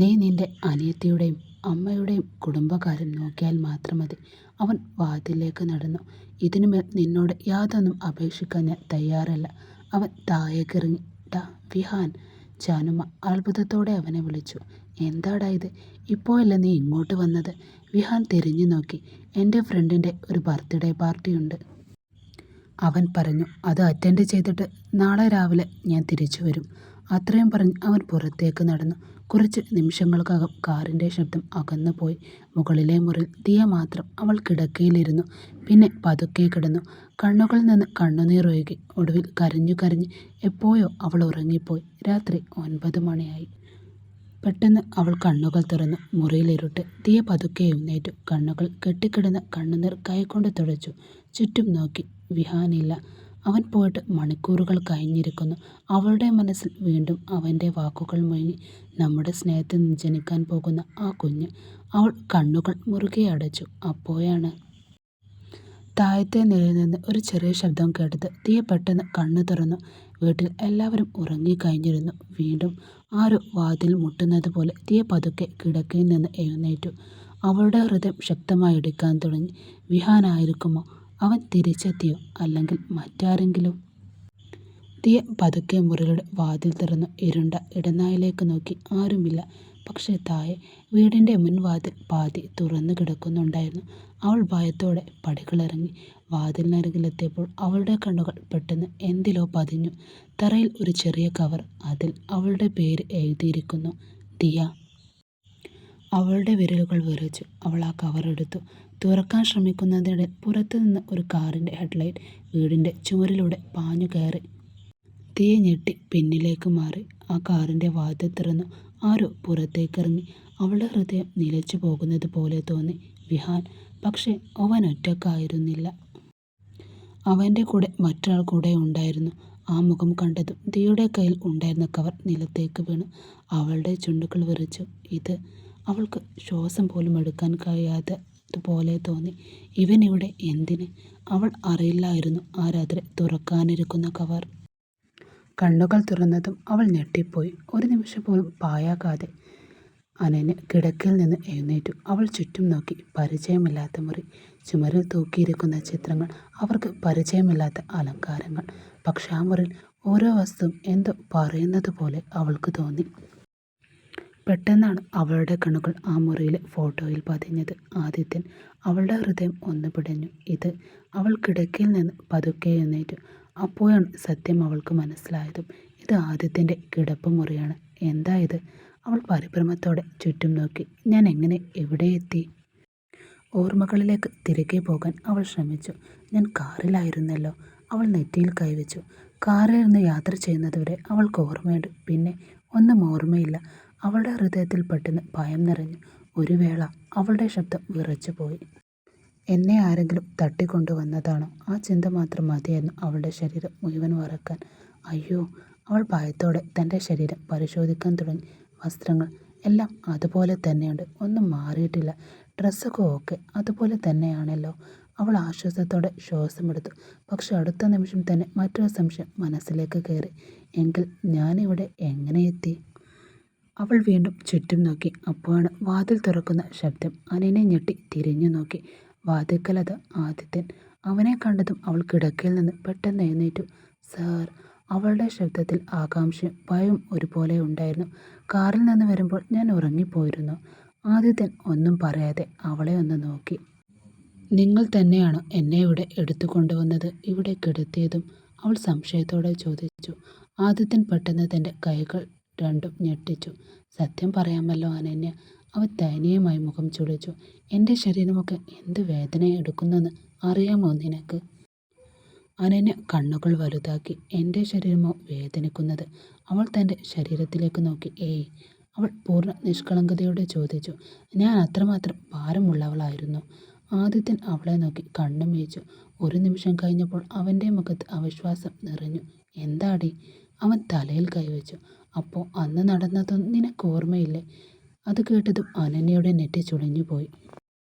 നീ നിന്റെ അനിയത്തിയുടെയും അമ്മയുടെയും കുടുംബകാര്യം നോക്കിയാൽ മാത്രം മതി. അവൻ വാതിലിലേക്ക് നടന്നു. ഇതിനുമേൽ നിന്നോട് യാതൊന്നും അപേക്ഷിക്കാൻ ഞാൻ തയ്യാറല്ല. അവൻ താഴേക്കിറങ്ങി. ടാ വിഹാൻ, ജാനുമ്മ അത്ഭുതത്തോടെ അവനെ വിളിച്ചു. എന്താടാ ഇത്? ഇപ്പോഴല്ലേ നീ ഇങ്ങോട്ട് വന്നത്? വിഹാൻ തിരിഞ്ഞു നോക്കി. എൻ്റെ ഫ്രണ്ടിൻ്റെ ഒരു ബർത്ത്ഡേ പാർട്ടിയുണ്ട്, അവൻ പറഞ്ഞു. അത് അറ്റൻഡ് ചെയ്തിട്ട് നാളെ രാവിലെ ഞാൻ തിരിച്ചു വരും. അത്രയും പറഞ്ഞ് അവൻ പുറത്തേക്ക് നടന്നു. കുറച്ച് നിമിഷങ്ങൾക്കകം കാറിൻ്റെ ശബ്ദം അകന്നുപോയി. മുകളിലെ മുറിയിൽ ദിയ മാത്രം. അവൾ കിടക്കയിലിരുന്നു. പിന്നെ പതുക്കെ കിടന്നു. കണ്ണുകളിൽ നിന്ന് കണ്ണുനീർ ഒഴുകി. ഒടുവിൽ കരഞ്ഞു കരഞ്ഞ് എപ്പോഴോ അവൾ ഉറങ്ങിപ്പോയി. രാത്രി 9 മണിയായി. പെട്ടെന്ന് അവൾ കണ്ണുകൾ തുറന്നു. മുറിയിലിരുട്ട്. ദിയ പതുക്കെ എഴുന്നേറ്റു. കണ്ണുകൾ കെട്ടിക്കിടന്ന കണ്ണുനീർ കൈകൊണ്ട് തുടച്ചു. ചുറ്റും നോക്കി. വിഹാനില്ല. അവൻ പോയിട്ട് മണിക്കൂറുകൾ കഴിഞ്ഞിരിക്കുന്നു. അവളുടെ മനസ്സിൽ വീണ്ടും അവൻ്റെ വാക്കുകൾ മുഴങ്ങി. നമ്മുടെ സ്നേഹത്തിൽ നിന്ന് ജനിക്കാൻ പോകുന്ന ആ കുഞ്ഞ്. അവൾ കണ്ണുകൾ മുറുകെ അടച്ചു. അപ്പോഴാണ് താഴത്തെ നിലയിൽ നിന്ന് ഒരു ചെറിയ ശബ്ദം കേട്ടത്. ദിയ പെട്ടെന്ന് കണ്ണു തുറന്നു. വീട്ടിൽ എല്ലാവരും ഉറങ്ങിക്കഴിഞ്ഞിരുന്നു. വീണ്ടും ആരോ വാതിൽ മുട്ടുന്നത് പോലെ ദിയ പതുക്കെ കിടക്കയിൽ നിന്ന് എഴുന്നേറ്റു. അവളുടെ ഹൃദയം ശക്തമായി ഇടിക്കാൻ തുടങ്ങി. വിഹാനായിരിക്കുമോ? അവൻ തിരിച്ചെത്തിയോ? അല്ലെങ്കിൽ മറ്റാരെങ്കിലും? ദിയ പതുക്കെ മുറിയുടെ വാതിൽ തുറന്നു. ഇരുണ്ട ഇടനാഴിയിലേക്ക് നോക്കി. ആരുമില്ല. പക്ഷേ താഴെ വീടിൻ്റെ മുൻവാതിൽ പാതി തുറന്നു കിടക്കുന്നുണ്ടായിരുന്നു. അവൾ ഭയത്തോടെ പടികളിറങ്ങി. വാതിലിനരികിലെത്തിയപ്പോൾ അവളുടെ കണ്ണുകൾ പെട്ടെന്ന് എന്തിലോ പതിഞ്ഞു. തറയിൽ ഒരു ചെറിയ കവർ. അതിൽ അവളുടെ പേര് എഴുതിയിരിക്കുന്നു. ദിയ. അവളുടെ വിരലുകൾ വിറച്ചു. അവൾ ആ കവർ എടുത്തു. തുറക്കാൻ ശ്രമിക്കുന്നതിനിടെ പുറത്തുനിന്ന് ഒരു കാറിൻ്റെ ഹെഡ്ലൈറ്റ് വീടിൻ്റെ ചുമരിലൂടെ പാഞ്ഞു കയറി. ദിയ ഞെട്ടി പിന്നിലേക്ക് മാറി. ആ കാറിൻ്റെ വാതിൽ തുറന്നു. ആരോ പുറത്തേക്കിറങ്ങി. അവളുടെ ഹൃദയം നിലച്ചു പോകുന്നത് പോലെ തോന്നി. വിഹാൻ. പക്ഷേ അവൻ ഒറ്റക്കായിരുന്നില്ല. അവൻ്റെ കൂടെ മറ്റൊരാൾ കൂടെ ഉണ്ടായിരുന്നു. ആ മുഖം കണ്ടതും ദിയയുടെ കയ്യിൽ ഉണ്ടായിരുന്ന കവർ നിലത്തേക്ക് വീണു. അവളുടെ ചുണ്ടുകൾ വിറച്ചു. ഇത് അവൾക്ക് ശ്വാസം പോലും എടുക്കാൻ കഴിയാത്തതുപോലെ തോന്നി. ഇവൻ ഇവിടെ എന്തിന്? അവൾ അറിയില്ലായിരുന്നു ആ രാത്രി തുറക്കാനിരിക്കുന്ന കവർ. കണ്ണുകൾ തുറന്നതും അവൾ ഞെട്ടിപ്പോയി. ഒരു നിമിഷം പോലും പാഴാക്കാതെ അനന്യ കിടക്കയിൽ നിന്ന് എഴുന്നേറ്റു. അവൾ ചുറ്റും നോക്കി. പരിചയമില്ലാത്ത മുറി. ചുമരിൽ തൂക്കിയിരിക്കുന്ന ചിത്രങ്ങൾ. അവർക്ക് പരിചയമില്ലാത്ത അലങ്കാരങ്ങൾ. പക്ഷെ ആ മുറിയിൽ ഓരോ വസ്തുവും എന്തോ പറയുന്നത് പോലെ അവൾക്ക് തോന്നി. പെട്ടെന്നാണ് അവളുടെ കണ്ണുകൾ ആ മുറിയിലെ ഫോട്ടോയിൽ പതിഞ്ഞത്. ആദിത്യൻ. അവളുടെ ഹൃദയം ഒന്ന് പിടഞ്ഞു. ഇത് അവൾ കിടക്കയിൽ നിന്ന് പതുക്കെ എഴുന്നേറ്റു. അപ്പോഴാണ് സത്യം അവൾക്ക് മനസ്സിലായതും. ഇത് ആദിത്യൻ്റെ കിടപ്പ് മുറിയാണ്. എന്താ ഇത്? അവൾ പരിഭ്രമത്തോടെ ചുറ്റും നോക്കി. ഞാൻ എങ്ങനെ ഇവിടെ എത്തി? ഓർമ്മകളിലേക്ക് തിരികെ പോകാൻ അവൾ ശ്രമിച്ചു. ഞാൻ കാറിലായിരുന്നല്ലോ. അവൾ നെറ്റിയിൽ കൈവച്ചു. കാറിൽ നിന്ന് യാത്ര ചെയ്യുന്നതുവരെ അവൾക്ക് ഓർമ്മയുണ്ട്. പിന്നെ ഒന്നും ഓർമ്മയില്ല. അവളുടെ ഹൃദയത്തിൽ പെട്ടെന്ന് ഭയം നിറഞ്ഞു. ഒരു വേള അവളുടെ ശബ്ദം വിറച്ചുപോയി. എന്നെ ആരെങ്കിലും തട്ടിക്കൊണ്ടുവന്നതാണോ? ആ ചിന്ത മാത്രം മതിയായിരുന്നു അവളുടെ ശരീരം മുഴുവൻ വറക്കാൻ. അയ്യോ! അവൾ ഭയത്തോടെ തൻ്റെ ശരീരം പരിശോധിക്കാൻ തുടങ്ങി. വസ്ത്രങ്ങൾ എല്ലാം അതുപോലെ തന്നെയുണ്ട്. ഒന്നും മാറിയിട്ടില്ല. ഡ്രസ്സൊക്കെ ഓക്കെ അതുപോലെ തന്നെയാണല്ലോ. അവൾ ആശ്വാസത്തോടെ ശ്വാസമെടുത്തു. പക്ഷെ അടുത്ത നിമിഷം തന്നെ മറ്റൊരു സംശയം മനസ്സിലേക്ക് കയറി. എങ്കിൽ ഞാനിവിടെ എങ്ങനെ എത്തി? അവൾ വീണ്ടും ചുറ്റും നോക്കി. അപ്പോഴാണ് വാതിൽ തുറക്കുന്ന ശബ്ദം. അനനെ ഞെട്ടി തിരിഞ്ഞു നോക്കി. വാതിൽക്കലത് ആദിത്യൻ. അവനെ കണ്ടതും അവൾ കിടക്കയിൽ നിന്ന് പെട്ടെന്ന് എഴുന്നേറ്റു. സാർ. അവളുടെ ശബ്ദത്തിൽ ആകാംക്ഷയും ഭയവും ഒരുപോലെ ഉണ്ടായിരുന്നു. കാറിൽ നിന്ന് വരുമ്പോൾ ഞാൻ ഉറങ്ങിപ്പോയിരുന്നു. ആദിത്യൻ ഒന്നും പറയാതെ അവളെ ഒന്ന് നോക്കി. നിങ്ങൾ തന്നെയാണോ എന്നെ ഇവിടെ എടുത്തു കൊണ്ടുവന്നത്? ഇവിടെ കിടത്തിയതും? അവൾ സംശയത്തോടെ ചോദിച്ചു. ആദിത്യൻ പെട്ടെന്ന് തൻ്റെ കൈകൾ രണ്ടും ഞെട്ടിച്ചു. സത്യം പറയാമല്ലോ അനന്യ. അവൻ ദയനീയമായി മുഖം ചുളിച്ചു. എൻ്റെ ശരീരമൊക്കെ എന്ത് വേദന എടുക്കുന്നെന്ന് അറിയാമോ നിനക്ക്? അനന്യ കണ്ണുകൾ വലുതാക്കി. എൻ്റെ ശരീരമോ വേദനിക്കുന്നത്? അവൾ തൻ്റെ ശരീരത്തിലേക്ക് നോക്കി. ഏയ്. അവൾ പൂർണ്ണ നിഷ്കളങ്കതയോടെ ചോദിച്ചു. ഞാൻ അത്രമാത്രം ഭാരമുള്ളവളായിരുന്നു? ആദിത്യൻ അവളെ നോക്കി കണ്ണും വീഴ്ച്ചു. ഒരു നിമിഷം കഴിഞ്ഞപ്പോൾ അവൻ്റെ മുഖത്ത് അവിശ്വാസം നിറഞ്ഞു. എന്താടി? അവൻ തലയിൽ കൈവച്ചു. അപ്പോൾ അന്ന് നടന്നതൊന്നും നിനക്ക് ഓർമ്മയില്ലേ? അത് കേട്ടതും അനന്യയുടെ നെറ്റി ചുളിഞ്ഞുപോയി.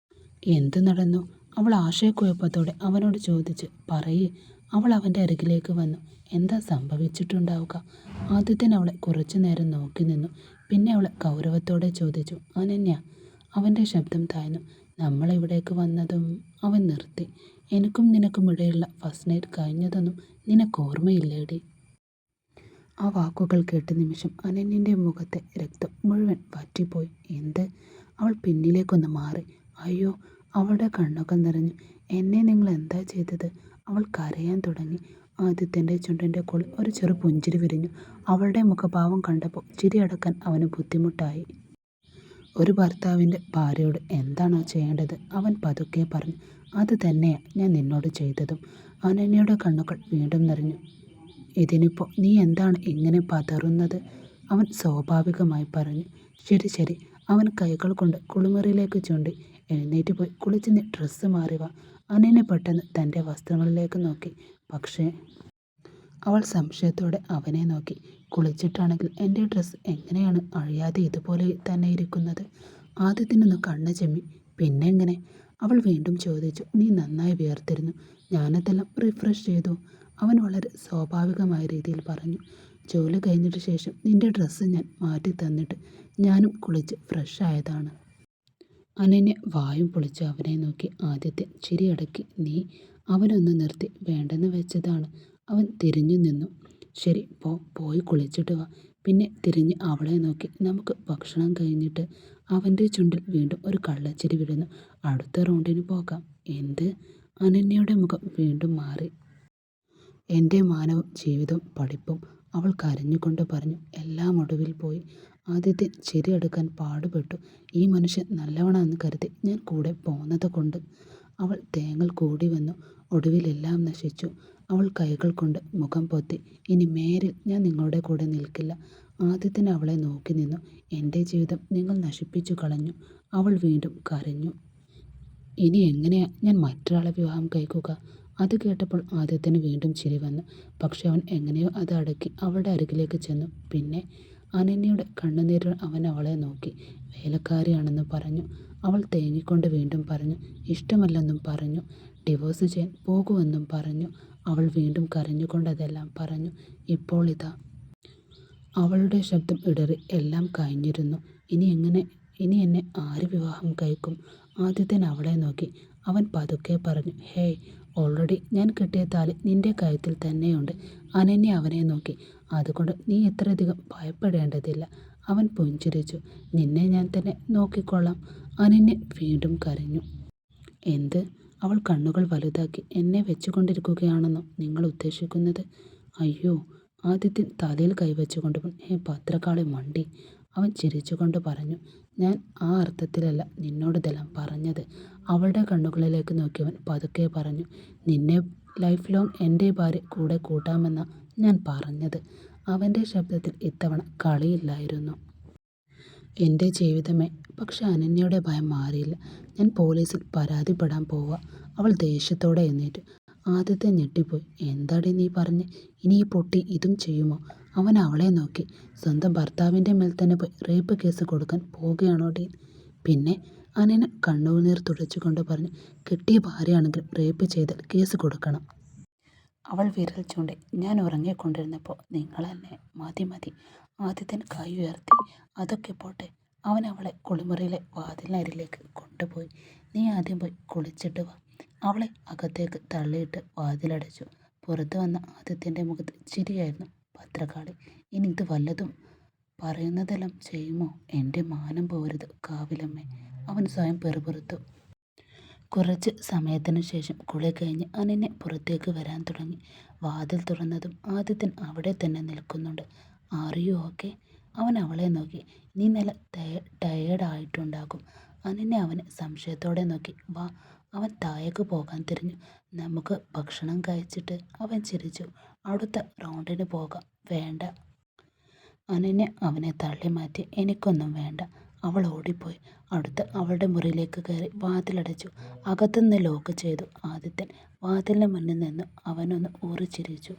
എന്ത് നടന്നു? അവൾ ആശയക്കുഴപ്പത്തോടെ അവനോട് ചോദിച്ചു. പറയേ. അവൾ അവൻ്റെ അരികിലേക്ക് വന്നു. എന്താ സംഭവിച്ചിട്ടുണ്ടാവുക? ആദിത്യൻ അവളെ കുറച്ചു നേരം നോക്കി നിന്നു. പിന്നെ അവൾ ഗൗരവത്തോടെ ചോദിച്ചു, അനന്യ. അവൻ്റെ ശബ്ദം താഴ്ന്നു. നമ്മളിവിടേക്ക് വന്നതും അവൻ നിർത്തി. എനിക്കും നിനക്കും ഇടയിലുള്ള ഫസ്റ്റ് നൈറ്റ് കഴിഞ്ഞതൊന്നും നിനക്ക് ഓർമ്മയില്ലേടി? ആ വാക്കുകൾ കേട്ട നിമിഷം അനന്യൻ്റെ മുഖത്തെ രക്തം മുഴുവൻ വറ്റിപ്പോയി. എന്ത്? അവൾ പിന്നിലേക്കൊന്ന് മാറി. അയ്യോ! അവളുടെ കണ്ണുകൾ നിറഞ്ഞു. എന്നെ നിങ്ങൾ എന്താ ചെയ്തത്? അവൾ കരയാൻ തുടങ്ങി. ആദിത്യൻ്റെ ചുണ്ടിൻ്റെ കുളിൽ ഒരു ചെറു പുഞ്ചിരി വിരിഞ്ഞു. അവളുടെ മുഖഭാവം കണ്ടപ്പോൾ ചിരിയടക്കാൻ അവന് ബുദ്ധിമുട്ടായി. ഒരു ഭർത്താവിൻ്റെ ഭാര്യയോട് എന്താണോ ചെയ്യേണ്ടത് അവൻ പതുക്കെ പറഞ്ഞു. അത് തന്നെയാണ് ഞാൻ നിന്നോട് ചെയ്തതും. അനന്യയുടെ കണ്ണുകൾ വീണ്ടും നിറഞ്ഞു. ഇതിനിപ്പോൾ നീ എന്താണ് ഇങ്ങനെ പതറുന്നത്? അവൻ സ്വാഭാവികമായി പറഞ്ഞു. ശരി ശരി. അവൻ കൈകൾ കൊണ്ട് കുളിമുറിയിലേക്ക് ചൂണ്ടി. എഴുന്നേറ്റ് പോയി കുളിച്ച് നീ ഡ്രസ്സ് മാറി വാ. അനന്യ പെട്ടെന്ന് തൻ്റെ വസ്ത്രങ്ങളിലേക്ക് നോക്കി. പക്ഷേ അവൾ സംശയത്തോടെ അവനെ നോക്കി. കുളിച്ചിട്ടാണെങ്കിൽ എൻ്റെ ഡ്രസ്സ് എങ്ങനെയാണ് അഴിയാതെ ഇതുപോലെ തന്നെ ഇരിക്കുന്നത്? ആദ്യത്തിനൊന്ന് കണ്ണ് ചെമ്മി. പിന്നെങ്ങനെ? അവൾ വീണ്ടും ചോദിച്ചു. നീ നന്നായി വിയർത്തിരുന്നു. ഞാനതെല്ലാം റിഫ്രഷ് ചെയ്തു. അവൻ വളരെ സ്വാഭാവികമായ രീതിയിൽ പറഞ്ഞു. ജോലി കഴിഞ്ഞിട്ട് ശേഷം നിന്റെ ഡ്രസ്സ് ഞാൻ മാറ്റി തന്നിട്ട് ഞാനും കുളിച്ച് ഫ്രഷ് ആയതാണ്. അനന്യ വായും പൊളിച്ച് അവനെ നോക്കി. ആദ്യത്തെ ചിരിയടക്കി. നീ? അവനൊന്ന് നിർത്തി. വേണ്ടെന്ന് വെച്ചതാണ്. അവൻ തിരിഞ്ഞു നിന്നു. ശരി, പോയി കുളിച്ചിട്ട് വാ. പിന്നെ തിരിഞ്ഞ് അവളെ നോക്കി. നമുക്ക് ഭക്ഷണം കഴിഞ്ഞിട്ട്. അവൻ്റെ ചുണ്ടിൽ വീണ്ടും ഒരു കള്ളച്ചിരി വിടുന്നു. അടുത്ത റൗണ്ടിന് പോകാം. എന്ത്? അനന്യയുടെ മുഖം വീണ്ടും മാറി. എൻ്റെ മാനവും ജീവിതവും പഠിപ്പും. അവൾ കരഞ്ഞുകൊണ്ട് പറഞ്ഞു. എല്ലാം ഒടുവിൽ പോയി. ആദ്യത്തെ ചിരിയെടുക്കാൻ പാടുപെട്ടു. ഈ മനുഷ്യൻ നല്ലവനാണെന്ന് കരുതി ഞാൻ കൂടെ പോന്നത് കൊണ്ട്. അവൾ തേങ്ങൽ കൂടി വന്നു. ഒടുവിലെല്ലാം നശിച്ചു. അവൾ കൈകൾ കൊണ്ട് മുഖം പൊത്തി. ഇനി മേലിൽ ഞാൻ നിങ്ങളുടെ കൂടെ നിൽക്കില്ല. ആദ്യത്തിന് അവളെ നോക്കി നിന്നു. എൻ്റെ ജീവിതം നിങ്ങൾ നശിപ്പിച്ചു കളഞ്ഞു. അവൾ വീണ്ടും കരഞ്ഞു. ഇനി എങ്ങനെയാ ഞാൻ മറ്റൊരാളെ വിവാഹം കഴിക്കുക? അത് കേട്ടപ്പോൾ ആദ്യത്തിന് വീണ്ടും ചിരി വന്നു. പക്ഷെ അവൻ എങ്ങനെയോ അത് അടക്കി അവളുടെ അരികിലേക്ക് ചെന്നു. പിന്നെ അനന്യയുടെ കണ്ണുനീരിൽ അവൻ അവളെ നോക്കി. വേലക്കാരിയാണെന്ന് പറഞ്ഞു. അവൾ തേങ്ങിക്കൊണ്ട് വീണ്ടും പറഞ്ഞു. ഇഷ്ടമല്ലെന്നും പറഞ്ഞു. ഡിവോഴ്സ് ചെയ്യാൻ പോകുമെന്നും പറഞ്ഞു. അവൾ വീണ്ടും കരഞ്ഞുകൊണ്ടതെല്ലാം പറഞ്ഞു. ഇപ്പോൾ ഇതാ. അവളുടെ ശബ്ദം ഇടറി. എല്ലാം കഴിഞ്ഞിരുന്നു. ഇനി എന്നെ ആര് വിവാഹം കഴിക്കും? ആദിത്യൻ അവളെ നോക്കി. അവൻ പതുക്കെ പറഞ്ഞു. ഹേയ്, ഓൾറെഡി ഞാൻ കെട്ടിയ താലി നിന്റെ കഴുത്തിൽ തന്നെയുണ്ട്. അനന്യ അവനെ നോക്കി. അതുകൊണ്ട് നീ ഇത്രയധികം ഭയപ്പെടേണ്ടതില്ല. അവൻ പുഞ്ചിരിച്ചു. നിന്നെ ഞാൻ തന്നെ നോക്കിക്കൊള്ളാം. അനന്യ വീണ്ടും കരഞ്ഞു. എന്ത്? അവൾ കണ്ണുകൾ വലുതാക്കി. എന്നെ വെച്ചുകൊണ്ടിരിക്കുകയാണെന്നോ നിങ്ങൾ ഉദ്ദേശിക്കുന്നത്? അയ്യോ! ആദിത്യൻ തലയിൽ കൈവച്ചുകൊണ്ട് പത്രക്കാളി മണ്ടി. അവൻ ചിരിച്ചുകൊണ്ട് പറഞ്ഞു. ഞാൻ ആ അർത്ഥത്തിലല്ല നിന്നോടിതെല്ലാം പറഞ്ഞത്. അവളുടെ കണ്ണുകളിലേക്ക് നോക്കിയവൻ പതുക്കെ പറഞ്ഞു. നിന്നെ ലൈഫ് ലോങ് എൻ്റെ ഭാര്യ കൂടെ കൂട്ടാമെന്നാ ഞാൻ പറഞ്ഞത്. അവൻ്റെ ശബ്ദത്തിൽ ഇത്തവണ കളിയില്ലായിരുന്നു. എൻ്റെ ജീവിതമേ. പക്ഷെ അനന്യയുടെ ഭയം മാറിയില്ല. ഞാൻ പോലീസിൽ പരാതിപ്പെടാൻ പോവുക. അവൾ ദേഷ്യത്തോടെ എഴുന്നേറ്റു. ആദ്യത്തെ ഞെട്ടിപ്പോയി. എന്താടി നീ പറഞ്ഞ്? ഇനി ഈ പൊട്ടി ഇതും ചെയ്യുമോ? അവൻ അവളെ നോക്കി. സ്വന്തം ഭർത്താവിൻ്റെ മേൽ തന്നെ പോയി റേപ്പ് കേസ് കൊടുക്കാൻ പോവുകയാണോ ഡീൻ? പിന്നെ അനന്യ കണ്ണുനീർ തുടച്ചുകൊണ്ട് പറഞ്ഞു. കെട്ടിയ ഭാര്യയാണെങ്കിൽ റേപ്പ് ചെയ്താൽ കേസ് കൊടുക്കണം. അവൾ വിരൽ ചൂണ്ടി. ഞാൻ ഉറങ്ങിക്കൊണ്ടിരുന്നപ്പോൾ നിങ്ങളെന്നെ. മതി മതി. ആദിത്യൻ കൈ ഉയർത്തി. അതൊക്കെ പോട്ടെ. അവൻ അവളെ കുളിമുറിയിലെ വാതിലിനരികിലേക്ക് കൊണ്ടുപോയി. നീ ആദ്യം പോയി കുളിച്ചിട്ട് വാ. അവളെ അകത്തേക്ക് തള്ളിയിട്ട് വാതിലടച്ചു. പുറത്തു വന്ന ആദിത്യൻ്റെ മുഖത്ത് ചിരിയായിരുന്നു. പത്രക്കാളി, ഇനി ഇത് വല്ലതും പറയുന്നതെല്ലാം ചെയ്യുമോ? എൻ്റെ മാനം പോരുത് കാവിലമ്മേ. അവൻ സ്വയം പെറുപെറുത്തു. കുറച്ച് സമയത്തിനു ശേഷം കുളി കഴിഞ്ഞ് അനന്യ പുറത്തേക്ക് വരാൻ തുടങ്ങി. വാതിൽ തുറന്നതും ആദിത്യൻ അവിടെ തന്നെ നിൽക്കുന്നുണ്ട്. ആറിയോ ഓക്കെ? അവൻ അവളെ നോക്കി. നീ നല്ല ടയേർഡായിട്ടുണ്ടാകും. അനന്യ അവനെ സംശയത്തോടെ നോക്കി. വാ. അവൻ താഴേക്ക് പോകാൻ തിരിഞ്ഞു. നമുക്ക് ഭക്ഷണം കഴിച്ചിട്ട്. അവൻ ചിരിച്ചു. അടുത്ത റൗണ്ടിന് പോകാം. വേണ്ട. അനന്യ അവനെ തള്ളി മാറ്റി. എനിക്കൊന്നും വേണ്ട. അവൾ ഓടിപ്പോയി. അടുത്ത് അവളുടെ മുറിയിലേക്ക് കയറി വാതിലടച്ചു. അകത്തുനിന്ന് ലോക്ക് ചെയ്തു. ആദിത്യൻ വാതിലിന് മുന്നിൽ നിന്ന് അവനൊന്ന് ഊറിച്ചിരിച്ചു.